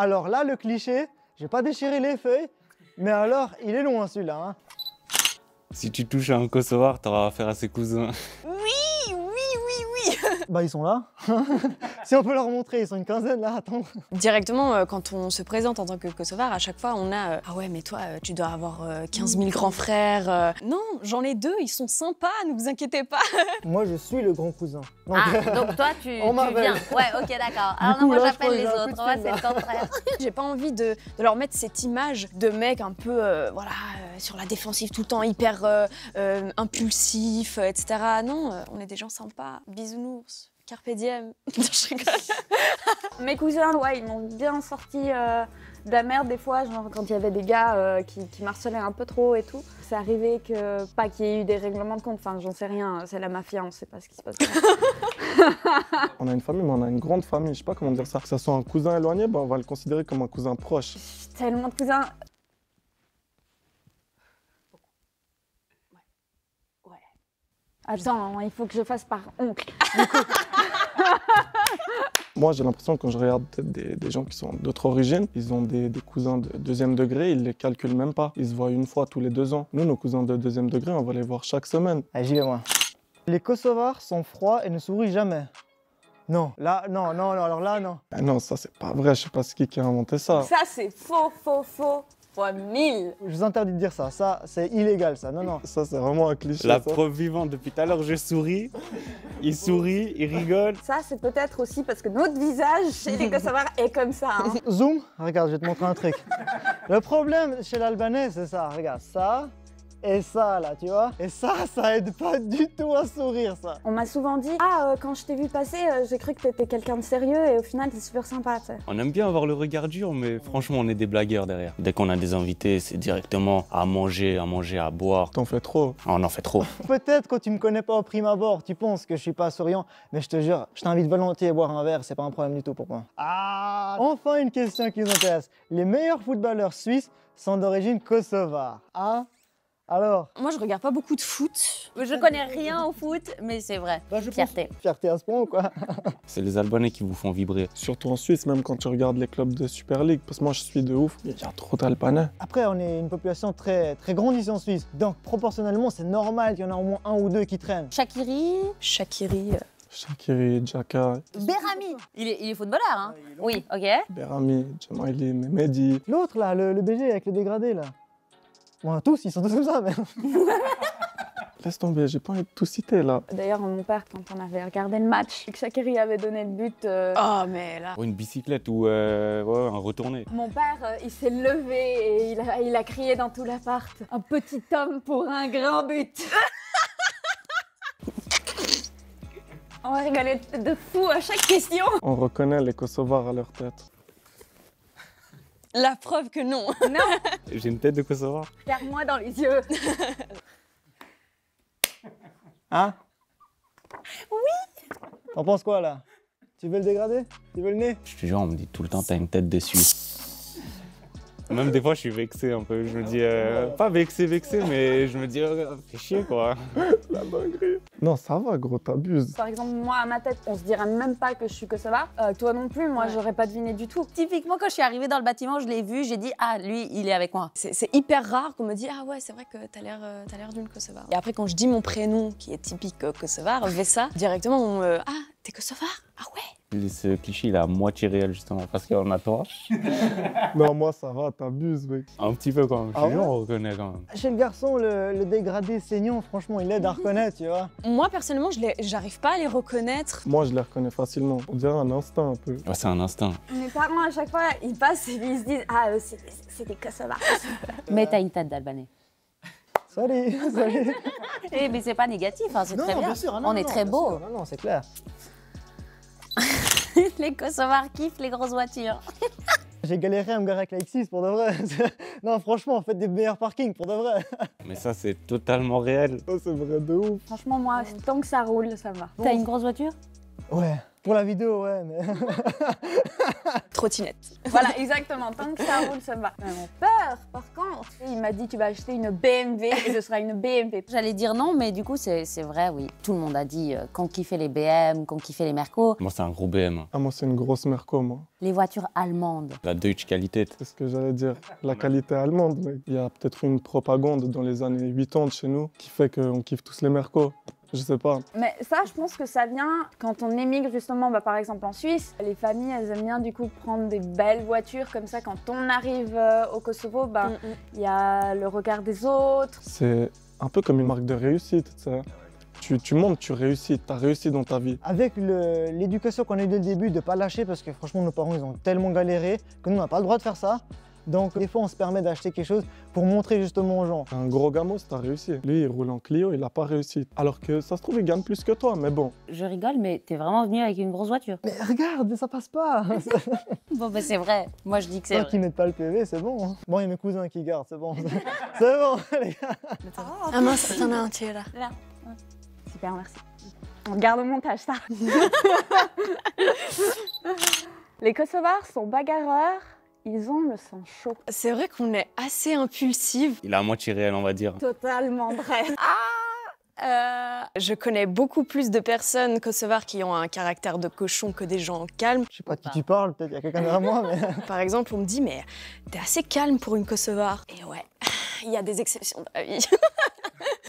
Alors là, le cliché, j'ai pas déchiré les feuilles, mais alors, il est loin celui-là. Hein. Si tu touches à un Kosovar, t'auras affaire à ses cousins. Bah ils sont là. Si on peut leur montrer, ils sont une quinzaine là, attends. Directement, quand on se présente en tant que Kosovar, à chaque fois on a ah ouais mais toi tu dois avoir 15 000 grands frères. Non, j'en ai 2, ils sont sympas, ne vous inquiétez pas. Moi je suis le grand cousin. Donc, donc toi tu viens. Ouais, ok, d'accord. Alors coup, non, moi là, j'appelle les j'ai un coup autres, de moi fil, c'est là. le contraire. J'ai pas envie de leur mettre cette image de mec un peu sur la défensive tout le temps, hyper impulsif, etc. Non, on est des gens sympas. Bisounours. Carpe diem. Je rigole. Mes cousins, ouais, ils m'ont bien sorti de la merde des fois, genre quand il y avait des gars qui m'harcelaient un peu trop et tout. C'est arrivé que, pas qu'il y ait eu des règlements de compte, enfin j'en sais rien, c'est la mafia, on sait pas ce qui se passe. On a une famille, mais on a une grande famille, je sais pas comment dire ça. Que ce soit un cousin éloigné, bah, on va le considérer comme un cousin proche. J'ai tellement de cousins. Ouais. Attends, il faut que je fasse par oncle. Moi, j'ai l'impression que quand je regarde des gens qui sont d'autres origines, ils ont des cousins de deuxième degré, ils les calculent même pas. Ils se voient une fois tous les 2 ans. Nous, nos cousins de deuxième degré, on va les voir chaque semaine. Allez, j'y vais moi. Les Kosovars sont froids et ne sourient jamais. Non, là, non, alors là, non. Ah non, ça, c'est pas vrai, je sais pas qui a inventé ça. Ça, c'est faux, fois 1000. Je vous interdis de dire ça, c'est illégal ça, non. Ça, c'est vraiment un cliché. La ça. preuve vivante, depuis tout à l'heure, je souris. Il sourit, il rigole. Ça, c'est peut-être aussi parce que notre visage chez les Kosovars est comme ça. Hein. Zoom, regarde, je vais te montrer un truc. Le problème chez l'Albanais, c'est ça, regarde, ça et ça là, tu vois. Et ça aide pas du tout à sourire ça. On m'a souvent dit « Ah, quand je t'ai vu passer, j'ai cru que t'étais quelqu'un de sérieux et au final, t'es super sympa, tu sais. » On aime bien avoir le regard dur, mais franchement, on est des blagueurs derrière. Dès qu'on a des invités, c'est directement à manger, à boire. T'en fais trop. On en fait trop. Peut-être quand tu me connais pas au prime abord, tu penses que je suis pas souriant, mais je te jure, je t'invite volontiers à boire un verre, c'est pas un problème du tout pour moi. Ah, enfin une question qui nous intéresse. Les meilleurs footballeurs suisses sont d'origine kosovare. Hein? Alors, Moi je regarde pas beaucoup de foot. Je connais rien au foot, mais c'est vrai. bah, je Fierté. pense fierté à ce point ou quoi? C'est les Albanais qui vous font vibrer. Surtout en Suisse, même quand tu regardes les clubs de Super League, parce que moi, je suis de ouf, il y a trop d'Albanais. Après, on est une population très grande ici en Suisse, donc proportionnellement, c'est normal qu'il y en a au moins un ou deux qui traînent. Shaqiri, Shaqiri. Shaqiri, Xhaka, Berami. Il est footballeur, hein? Oui, ok. Berami, Jamaili, Mehmedi. L'autre là, le BG avec le dégradé là. Bon, tous, ils sont tous comme ça, mais... Laisse tomber, j'ai pas envie de tout citer là. D'ailleurs, mon père, quand on avait regardé le match, et que Shaqiri avait donné le but, Oh mais là. Ou une bicyclette ou un retourné. mon père, il s'est levé et il a crié dans tout l'appart « Un petit homme pour un grand but !» On rigolait de fou à chaque question. On reconnaît les Kosovars à leur tête. La preuve que non. Non, J'ai une tête de Kosovar. regarde-moi dans les yeux. Hein? Oui! T'en penses quoi là? Tu veux le dégrader? Tu veux le nez? Je te jure, on me dit tout le temps, t'as une tête de Suisse. Même des fois, je suis vexé un peu. Je me dis, pas vexé, mais je me dis, fais chier quoi. La dinguerie. Non, ça va, gros, t'abuses. Par exemple, moi, à ma tête, on se dirait même pas que je suis kosovar. Toi non plus, moi, Ouais. j'aurais pas deviné du tout. Typiquement, quand je suis arrivée dans le bâtiment, je l'ai vu, j'ai dit « Ah, lui, il est avec moi. C'est hyper rare qu'on me dise ah ouais c'est vrai que t'as l'air d'une Kosovar. Et après quand je dis mon prénom qui est typique Kosovar, Vesa, directement on me ah t'es Kosovar? Ah ouais. Ce cliché, il est à moitié réel justement, parce qu'on a toi. Non, moi, ça va, t'abuses, mec. Un petit peu quand même. Je Ah te jure, ouais on reconnaît quand même. Chez le garçon, le dégradé saignant, franchement, il aide à reconnaître, tu vois. Moi personnellement j'arrive pas à les reconnaître. Moi, je les reconnais facilement. On dirait un instinct un peu. Ouais, c'est un instinct. Mes parents, à chaque fois, ils passent et ils se disent « Ah, c'est des kosovars. » Mais t'as une tête d'Albanais. Salut, salut. Eh, mais c'est pas négatif, hein, c'est très bien. sûr, On est très beau. Non, c'est clair. Les Kosovars kiffent les grosses voitures. J'ai galéré à me garer avec la X6 pour de vrai. Non, franchement, faites des meilleurs parkings pour de vrai. Mais ça, c'est totalement réel. Ça, c'est vrai de ouf. Franchement, moi, tant que ça roule, ça va. T'as une grosse voiture? Ouais. Pour la vidéo, ouais, mais... Trottinette. Voilà, exactement. Tant que ça roule, ça me va. Mais mon père, par contre, il m'a dit tu vas acheter une BMW et ce sera une BMW. J'allais dire non, mais du coup, c'est vrai, oui. Tout le monde a dit qu'on kiffait les BM, qu'on kiffait les Merco. Moi, c'est un gros BM. Ah, moi, c'est une grosse Merco, moi. Les voitures allemandes. La Deutsche Qualität. C'est ce que j'allais dire. La qualité allemande, mec. Il y a peut-être une propagande dans les années 80 chez nous qui fait qu'on kiffe tous les Mercos. Je sais pas. Mais ça, je pense que ça vient quand on émigre justement, par exemple en Suisse. Les familles, elles aiment bien du coup prendre des belles voitures comme ça. Quand on arrive au Kosovo, il y a le regard des autres. C'est un peu comme une marque de réussite, tu sais. Tu montes, tu réussis, tu as réussi dans ta vie. Avec l'éducation qu'on a eue dès le début, de ne pas lâcher, parce que franchement, nos parents, ils ont tellement galéré que nous, on n'a pas le droit de faire ça. Donc, des fois, on se permet d'acheter quelque chose pour montrer justement aux gens. Un gros gamos, t'as réussi. Lui, il roule en Clio, il a pas réussi. Alors que ça se trouve, il gagne plus que toi, mais bon. Je rigole, mais t'es vraiment venu avec une grosse voiture. Mais regarde, ça passe pas. Bon, bah c'est vrai. Moi, je dis que c'est Tant vrai. qu'ils mettent pas le PV, c'est bon. Hein. Bon, il y a mes cousins qui gardent, c'est bon. C'est bon, les gars. Ah mince, t'en as un, tu es là. Là. Super, merci. On garde au montage, ça. Les Kosovars sont bagarreurs. Ils ont le sang chaud. C'est vrai qu'on est assez impulsive. Il est à moitié réel, on va dire. Totalement vrai. Je connais beaucoup plus de personnes kosovars qui ont un caractère de cochon que des gens calmes. Je sais pas de qui tu parles, peut-être il y a quelqu'un derrière moi, mais... Par exemple, on me dit, mais t'es assez calme pour une kosovar. Et ouais, il y a des exceptions dans la vie.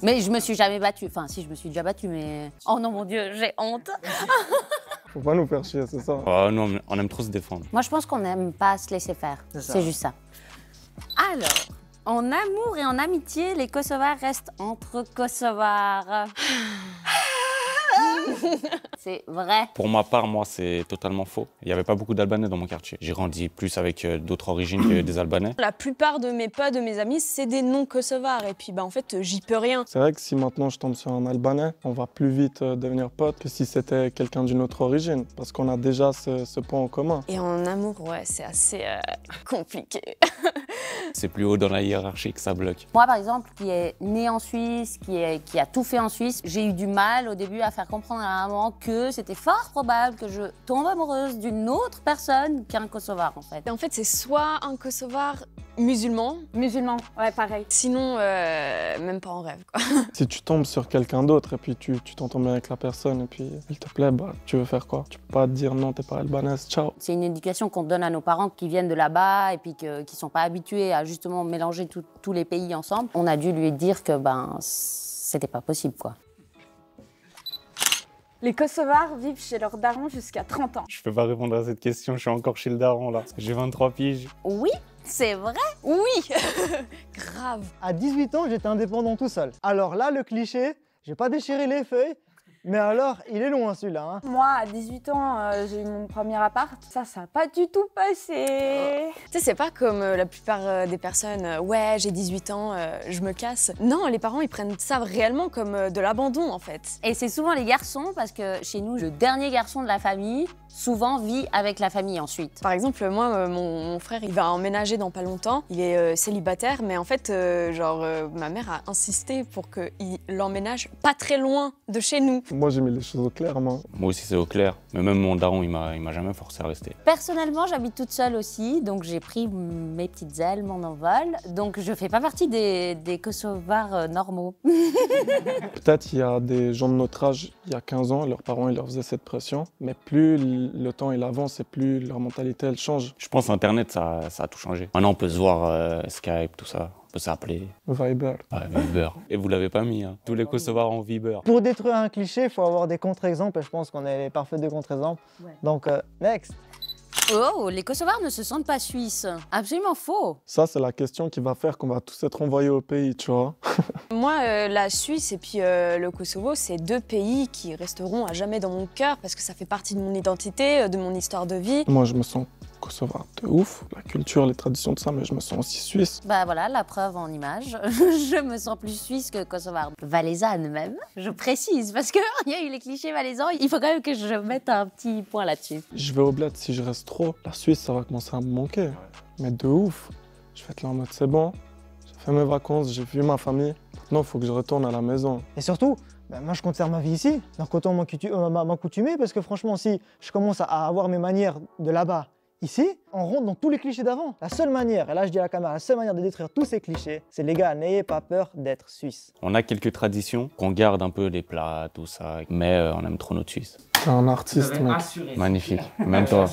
Mais je me suis jamais battue. Enfin, si, je me suis déjà battue, mais... Oh non, mon Dieu, j'ai honte. Faut pas nous faire chier, c'est ça. Oh non, on aime trop se défendre. Moi, je pense qu'on n'aime pas se laisser faire. C'est juste ça. Alors, en amour et en amitié, les Kosovars restent entre Kosovars. C'est vrai. Pour ma part, moi, c'est totalement faux. Il n'y avait pas beaucoup d'Albanais dans mon quartier. J'ai grandi plus avec d'autres origines que des Albanais. La plupart de mes potes, de mes amis, c'est des non-kosovars. Et puis, en fait, j'y peux rien. C'est vrai que si maintenant je tombe sur un Albanais, on va plus vite devenir potes que si c'était quelqu'un d'une autre origine. Parce qu'on a déjà ce point en commun. Et en amour, ouais, c'est assez compliqué. C'est plus haut dans la hiérarchie que ça bloque. Moi, par exemple, qui est né en Suisse, qui a tout fait en Suisse, j'ai eu du mal au début à faire comprendre à ma maman que c'était fort probable que je tombe amoureuse d'une autre personne qu'un Kosovar, en fait. Et en fait, c'est soit un kosovar musulman, Musulman, ouais, pareil. sinon, même pas en rêve, quoi. Si tu tombes sur quelqu'un d'autre et puis tu t'entends bien avec la personne et puis il te plaît, bah tu veux faire quoi? Tu peux pas te dire non, t'es pas albanaise, ciao. C'est une éducation qu'on donne à nos parents qui viennent de là-bas et puis qui sont pas habitués à justement mélanger tous les pays ensemble. On a dû lui dire que c'était pas possible, quoi. Les Kosovars vivent chez leurs darons jusqu'à 30 ans. Je peux pas répondre à cette question, je suis encore chez le daron là. J'ai 23 piges. Oui, c'est vrai. Oui. Grave. À 18 ans, j'étais indépendant tout seul. Alors là, le cliché, j'ai pas déchiré les feuilles, mais alors, il est loin celui-là. Hein. Moi, à 18 ans, j'ai eu mon premier appart. Ça n'a pas du tout passé. Tu sais, c'est pas comme la plupart des personnes, ouais, j'ai 18 ans, je me casse. Non, les parents, ils prennent ça réellement comme de l'abandon, en fait. Et c'est souvent les garçons, parce que chez nous, le dernier garçon de la famille, souvent vit avec la famille ensuite. Par exemple, moi, mon frère, il va emménager dans pas longtemps. Il est célibataire, mais en fait, ma mère a insisté pour qu'il emménage pas très loin de chez nous. Moi j'ai mis les choses au clair, moi. Moi aussi, c'est au clair. Mais même mon daron, il m'a jamais forcé à rester. Personnellement, j'habite toute seule aussi, donc j'ai pris mes petites ailes, mon envol. Donc je fais pas partie des Kosovars normaux. Peut-être il y a des gens de notre âge, il y a 15 ans, leurs parents ils leur faisaient cette pression. Mais plus le temps il avance et plus leur mentalité elle change. Je pense Internet, ça a tout changé. Maintenant, on peut se voir Skype, tout ça. On peut s'appeler. Viber. Ouais, Viber. Et vous l'avez pas mis, hein. Tous les Kosovars ont Viber. Pour détruire un cliché, il faut avoir des contre-exemples et je pense qu'on est les parfaits de contre-exemples. Ouais. Donc, next. Oh, les Kosovars ne se sentent pas suisses. Absolument faux. Ça c'est la question qui va faire qu'on va tous être envoyés au pays, tu vois. Moi, la Suisse et puis le Kosovo, c'est deux pays qui resteront à jamais dans mon cœur parce que ça fait partie de mon identité, de mon histoire de vie. Moi je me sens kosovar de ouf, la culture, les traditions, tout ça, mais je me sens aussi suisse. Bah voilà, la preuve en image. Je me sens plus suisse que kosovar. Valaisanne même, je précise, parce qu'il y a eu les clichés valaisans. Il faut quand même que je mette un petit point là-dessus. Je vais au bled si je reste trop. La Suisse, ça va commencer à me manquer. Mais de ouf. Je vais être là en mode c'est bon, j'ai fait mes vacances, j'ai vu ma famille. Maintenant, il faut que je retourne à la maison. Et surtout, Ben, moi, je compte faire ma vie ici. Donc autant m'accoutumer parce que franchement, si je commence à avoir mes manières de là-bas, ici, on rentre dans tous les clichés d'avant. La seule manière, et là je dis à la caméra, la seule manière de détruire tous ces clichés, c'est les gars, n'ayez pas peur d'être suisse. On a quelques traditions, qu'on garde un peu les plats, tout ça, mais on aime trop notre Suisse. C'est un artiste, mec. Magnifique, même toi.